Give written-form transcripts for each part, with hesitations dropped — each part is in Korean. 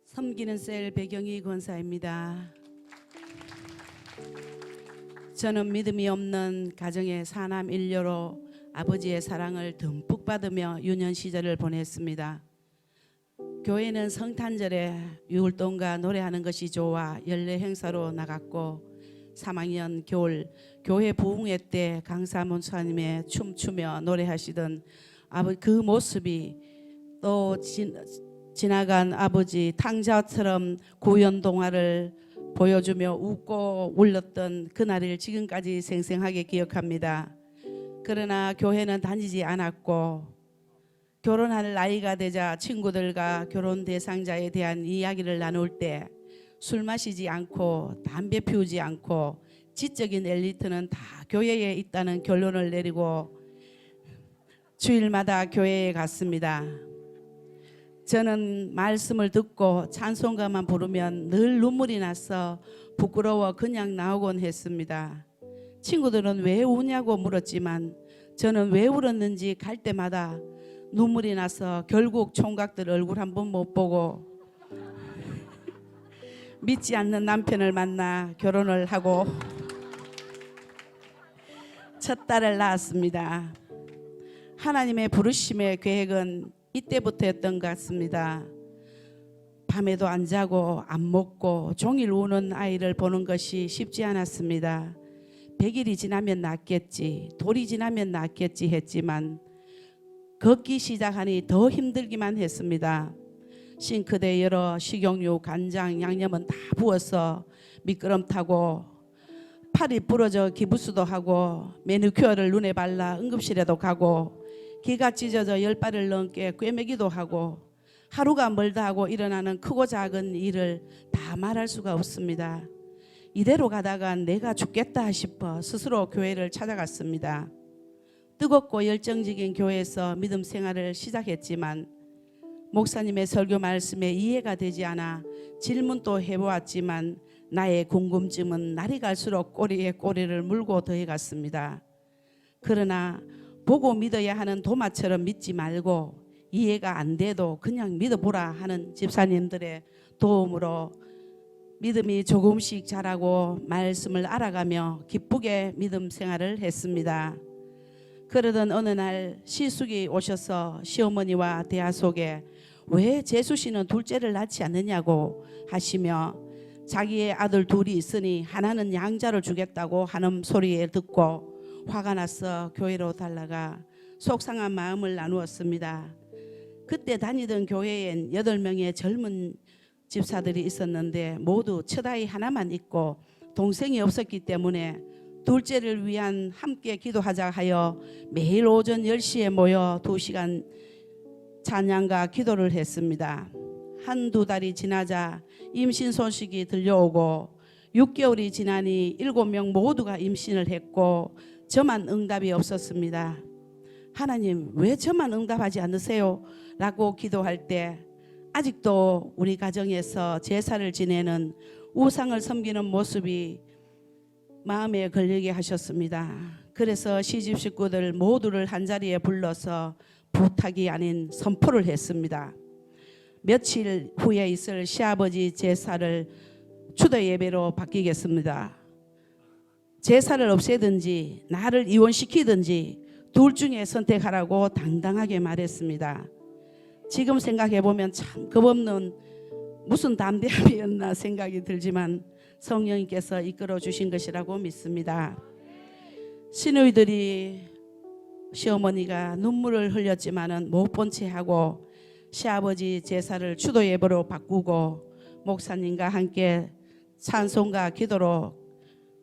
섬기는 셀 배경희 권사입니다. 저는 믿음이 없는 가정의 사남 일녀로 아버지의 사랑을 듬뿍 받으며 유년 시절을 보냈습니다. 교회는 성탄절에 유월동과 노래하는 것이 좋아 연례 행사로 나갔고 3학년 겨울 교회 부흥회 때 강사 목사님의 춤추며 노래하시던 그 모습이 또 지나간 아버지 탕자처럼 구연동화를 보여주며 웃고 울렸던 그날을 지금까지 생생하게 기억합니다. 그러나 교회는 다니지 않았고 결혼할 나이가 되자 친구들과 결혼 대상자에 대한 이야기를 나눌 때 술 마시지 않고 담배 피우지 않고 지적인 엘리트는 다 교회에 있다는 결론을 내리고 주일마다 교회에 갔습니다. 저는 말씀을 듣고 찬송가만 부르면 늘 눈물이 나서 부끄러워 그냥 나오곤 했습니다. 친구들은 왜 우냐고 물었지만 저는 왜 울었는지 갈 때마다 눈물이 나서 결국 총각들 얼굴 한번 못 보고 믿지 않는 남편을 만나 결혼을 하고 첫 딸을 낳았습니다. 하나님의 부르심의 계획은 이때부터였던 것 같습니다. 밤에도 안 자고 안 먹고 종일 우는 아이를 보는 것이 쉽지 않았습니다. 100일이 지나면 낫겠지, 돌이 지나면 낫겠지 했지만 걷기 시작하니 더 힘들기만 했습니다. 싱크대 열어 식용유, 간장, 양념은 다 부어서 미끄럼 타고 팔이 부러져 기부스도 하고 매니큐어를 눈에 발라 응급실에도 가고 기가 찢어져 10발을 넘게 꿰매기도 하고 하루가 멀다 하고 일어나는 크고 작은 일을 다 말할 수가 없습니다. 이대로 가다가 내가 죽겠다 싶어 스스로 교회를 찾아갔습니다. 뜨겁고 열정적인 교회에서 믿음 생활을 시작했지만 목사님의 설교 말씀에 이해가 되지 않아 질문도 해보았지만 나의 궁금증은 날이 갈수록 꼬리에 꼬리를 물고 더해갔습니다. 그러나 보고 믿어야 하는 도마처럼 믿지 말고 이해가 안 돼도 그냥 믿어보라 하는 집사님들의 도움으로 믿음이 조금씩 자라고 말씀을 알아가며 기쁘게 믿음 생활을 했습니다. 그러던 어느 날 시숙이 오셔서 시어머니와 대화 속에 왜 재수 씨는 둘째를 낳지 않느냐고 하시며 자기의 아들 둘이 있으니 하나는 양자를 주겠다고 하는 소리에 듣고 화가 나서 교회로 달려가 속상한 마음을 나누었습니다. 그때 다니던 교회엔 8명의 젊은 집사들이 있었는데 모두 첫아이 하나만 있고 동생이 없었기 때문에 둘째를 위한 함께 기도하자 하여 매일 오전 10시에 모여 2시간 찬양과 기도를 했습니다. 한두 달이 지나자 임신 소식이 들려오고 6개월이 지나니 7명 모두가 임신을 했고 저만 응답이 없었습니다. 하나님 왜 저만 응답하지 않으세요? 라고 기도할 때 아직도 우리 가정에서 제사를 지내는 우상을 섬기는 모습이 마음에 걸리게 하셨습니다. 그래서 시집 식구들 모두를 한자리에 불러서 부탁이 아닌 선포를 했습니다. 며칠 후에 있을 시아버지 제사를 추도 예배로 바뀌겠습니다. 제사를 없애든지 나를 이혼시키든지 둘 중에 선택하라고 당당하게 말했습니다. 지금 생각해보면 참 겁없는 무슨 담대함이었나 생각이 들지만 성령님께서 이끌어 주신 것이라고 믿습니다. 시누이들이 시어머니가 눈물을 흘렸지만은 못 본 채 하고 시아버지 제사를 추도 예배로 바꾸고 목사님과 함께 찬송과 기도로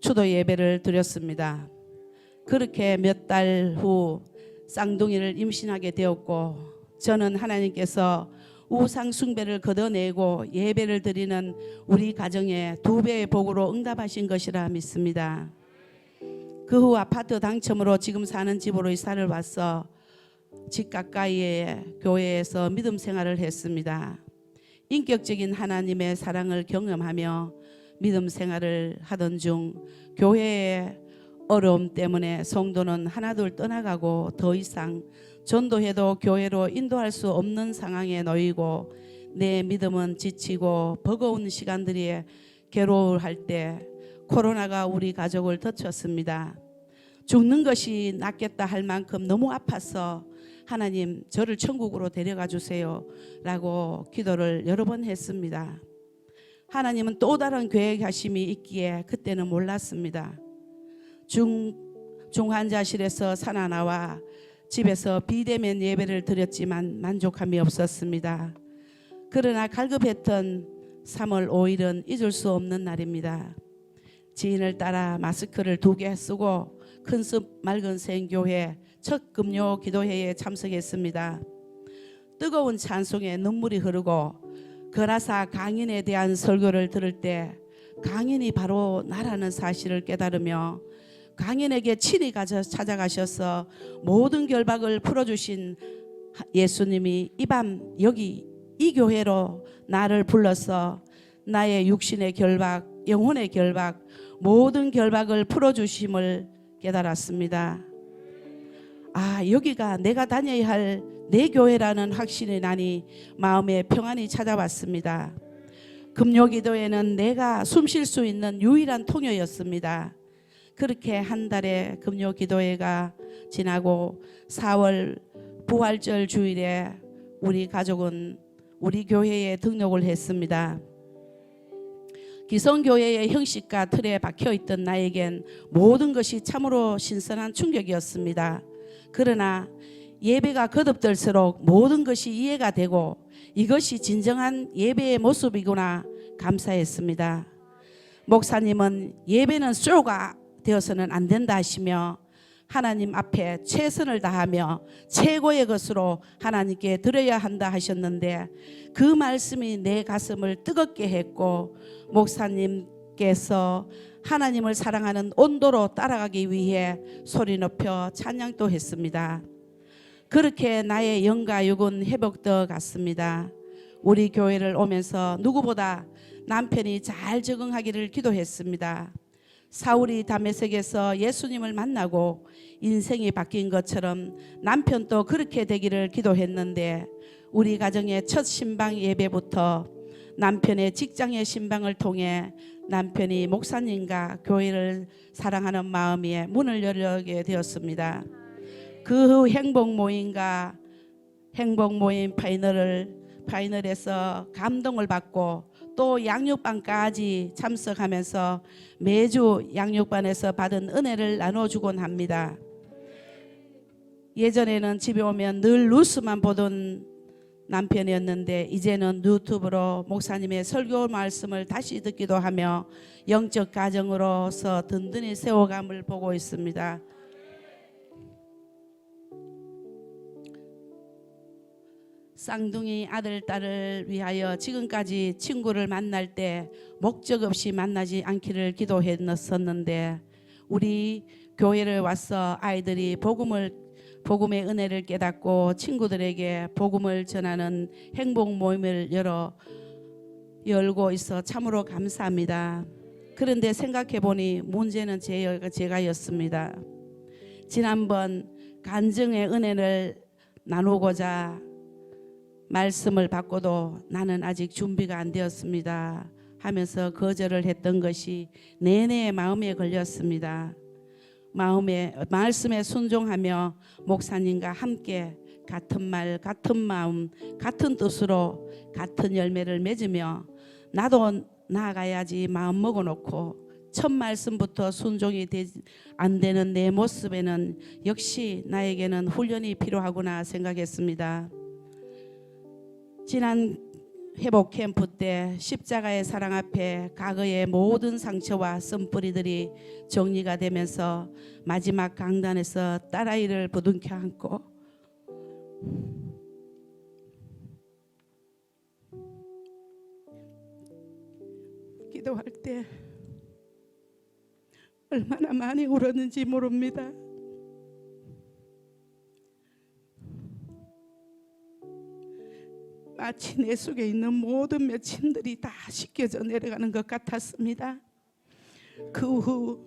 추도 예배를 드렸습니다. 그렇게 몇 달 후 쌍둥이를 임신하게 되었고 저는 하나님께서 우상 숭배를 걷어내고 예배를 드리는 우리 가정에 2배의 복으로 응답하신 것이라 믿습니다. 그 후 아파트 당첨으로 지금 사는 집으로 이사를 와서 집 가까이에 교회에서 믿음 생활을 했습니다. 인격적인 하나님의 사랑을 경험하며 믿음 생활을 하던 중 교회의 어려움 때문에 성도는 하나둘 떠나가고 더 이상 전도해도 교회로 인도할 수 없는 상황에 놓이고 내 믿음은 지치고 버거운 시간들이 괴로워할 때 코로나가 우리 가족을 덮쳤습니다. 죽는 것이 낫겠다 할 만큼 너무 아파서 하나님 저를 천국으로 데려가 주세요 라고 기도를 여러 번 했습니다. 하나님은 또 다른 계획하심이 있기에 그때는 몰랐습니다. 중환자실에서 살아나와 집에서 비대면 예배를 드렸지만 만족함이 없었습니다. 그러나 갈급했던 3월 5일은 잊을 수 없는 날입니다. 지인을 따라 마스크를 2개 쓰고 큰숲 맑은 생교회 첫 금요 기도회에 참석했습니다. 뜨거운 찬송에 눈물이 흐르고 거라사 강인에 대한 설교를 들을 때 강인이 바로 나라는 사실을 깨달으며 강인에게 친히 찾아가셔서 모든 결박을 풀어주신 예수님이 이 밤 여기 이 교회로 나를 불러서 나의 육신의 결박, 영혼의 결박, 모든 결박을 풀어주심을 깨달았습니다. 아, 여기가 내가 다녀야 할 내 교회라는 확신이 나니 마음에 평안이 찾아왔습니다. 금요기도회는 내가 숨 쉴 수 있는 유일한 통로였습니다. 그렇게 한 달의 금요기도회가 지나고 4월 부활절 주일에 우리 가족은 우리 교회에 등록을 했습니다. 기성교회의 형식과 틀에 박혀있던 나에겐 모든 것이 참으로 신선한 충격이었습니다. 그러나 예배가 거듭될수록 모든 것이 이해가 되고 이것이 진정한 예배의 모습이구나 감사했습니다. 목사님은 예배는 쇼가 되어서는 안 된다 하시며 하나님 앞에 최선을 다하며 최고의 것으로 하나님께 드려야 한다 하셨는데 그 말씀이 내 가슴을 뜨겁게 했고 목사님께서 하나님을 사랑하는 온도로 따라가기 위해 소리 높여 찬양도 했습니다. 그렇게 나의 영과 육은 회복되어 갔습니다. 우리 교회를 오면서 누구보다 남편이 잘 적응하기를 기도했습니다. 사울이 다메섹에서 예수님을 만나고 인생이 바뀐 것처럼 남편도 그렇게 되기를 기도했는데 우리 가정의 첫 신방 예배부터 남편의 직장의 신방을 통해 남편이 목사님과 교회를 사랑하는 마음에 문을 열게 되었습니다. 그 후 행복 모임과 행복 모임 파이널에서 감동을 받고 또 양육반까지 참석하면서 매주 양육반에서 받은 은혜를 나눠주곤 합니다. 예전에는 집에 오면 늘 뉴스만 보던 남편이었는데 이제는 유튜브로 목사님의 설교 말씀을 다시 듣기도 하며 영적 가정으로서 든든히 세워감을 보고 있습니다. 쌍둥이 아들, 딸을 위하여 지금까지 친구를 만날 때 목적 없이 만나지 않기를 기도했었는데 우리 교회를 와서 아이들이 복음의 은혜를 깨닫고 친구들에게 복음을 전하는 행복 모임을 열고 있어 참으로 감사합니다. 그런데 생각해 보니 문제는 제가였습니다. 지난번 간증의 은혜를 나누고자 말씀을 받고도 나는 아직 준비가 안 되었습니다 하면서 거절을 했던 것이 내내 마음에 걸렸습니다. 말씀에 순종하며 목사님과 함께 같은 말, 같은 마음, 같은 뜻으로 같은 열매를 맺으며 나도 나아가야지 마음 먹어놓고 첫 말씀부터 순종이 안 되는 내 모습에는 역시 나에게는 훈련이 필요하구나 생각했습니다. 지난 회복 캠프 때 십자가의 사랑 앞에 과거의 모든 상처와 쓴뿌리들이 정리가 되면서 마지막 강단에서 딸아이를 부둥켜 안고 기도할 때 얼마나 많이 울었는지 모릅니다. 마치 내 속에 있는 모든 맺힘들이 다 씻겨져 내려가는 것 같았습니다. 그 후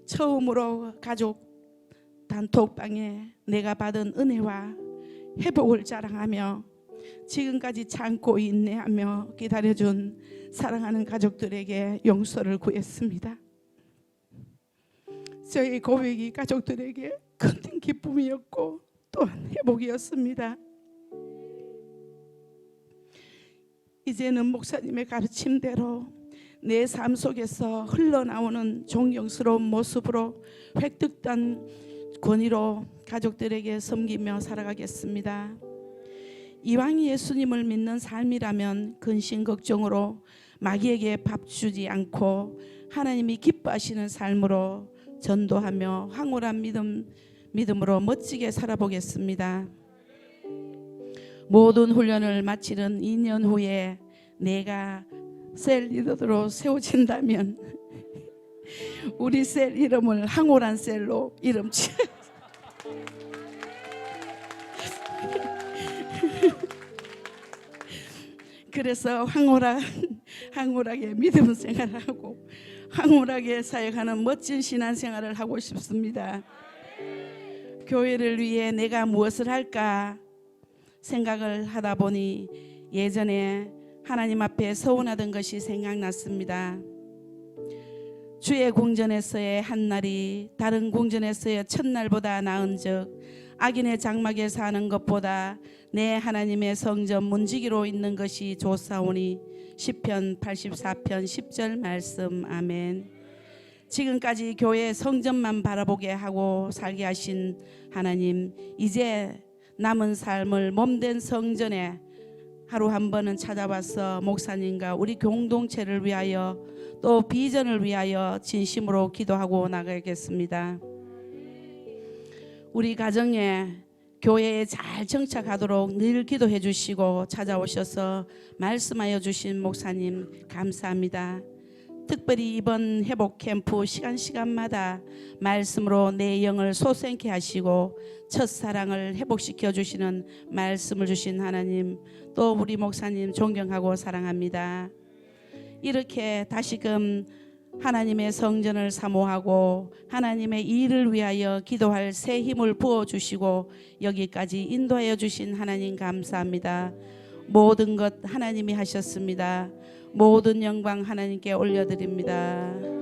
처음으로 가족 단톡방에 내가 받은 은혜와 회복을 자랑하며 지금까지 참고 인내하며 기다려준 사랑하는 가족들에게 용서를 구했습니다. 저희 고백이 가족들에게 큰 기쁨이었고 또한 회복이었습니다. 이제는 목사님의 가르침대로 내 삶 속에서 흘러나오는 존경스러운 모습으로 획득된 권위로 가족들에게 섬기며 살아가겠습니다. 이왕 예수님을 믿는 삶이라면 근심 걱정으로 마귀에게 밥 주지 않고 하나님이 기뻐하시는 삶으로 전도하며 황홀한 믿음으로 멋지게 살아보겠습니다. 모든 훈련을 마치는 2년 후에 내가 셀 리더로 세워진다면 우리 셀 이름을 황홀한 셀로 이름 그래서 황홀하게 믿음 생활하고 황홀하게 사역하는 멋진 신앙생활을 하고 싶습니다. 교회를 위해 내가 무엇을 할까 생각을 하다 보니 예전에 하나님 앞에 서운하던 것이 생각났습니다. 주의 궁전에서의 한 날이 다른 궁전에서의 첫날보다 나은즉 악인의 장막에 사는 것보다 내 하나님의 성전 문지기로 있는 것이 좋사오니 시편 84편 10절 말씀. 아멘. 지금까지 교회 성전만 바라보게 하고 살게 하신 하나님, 이제 남은 삶을 몸된 성전에 하루 한 번은 찾아와서 목사님과 우리 공동체를 위하여 또 비전을 위하여 진심으로 기도하고 나가겠습니다. 우리 가정에 교회에 잘 정착하도록 늘 기도해 주시고 찾아오셔서 말씀하여 주신 목사님 감사합니다. 특별히 이번 회복 캠프 시간마다 말씀으로 내 영을 솟생케 하시고 첫사랑을 회복시켜 주시는 말씀을 주신 하나님, 또 우리 목사님 존경하고 사랑합니다. 이렇게 다시금 하나님의 성전을 사모하고 하나님의 일을 위하여 기도할 새 힘을 부어주시고 여기까지 인도하여 주신 하나님 감사합니다. 모든 것 하나님이 하셨습니다. 모든 영광 하나님께 올려드립니다.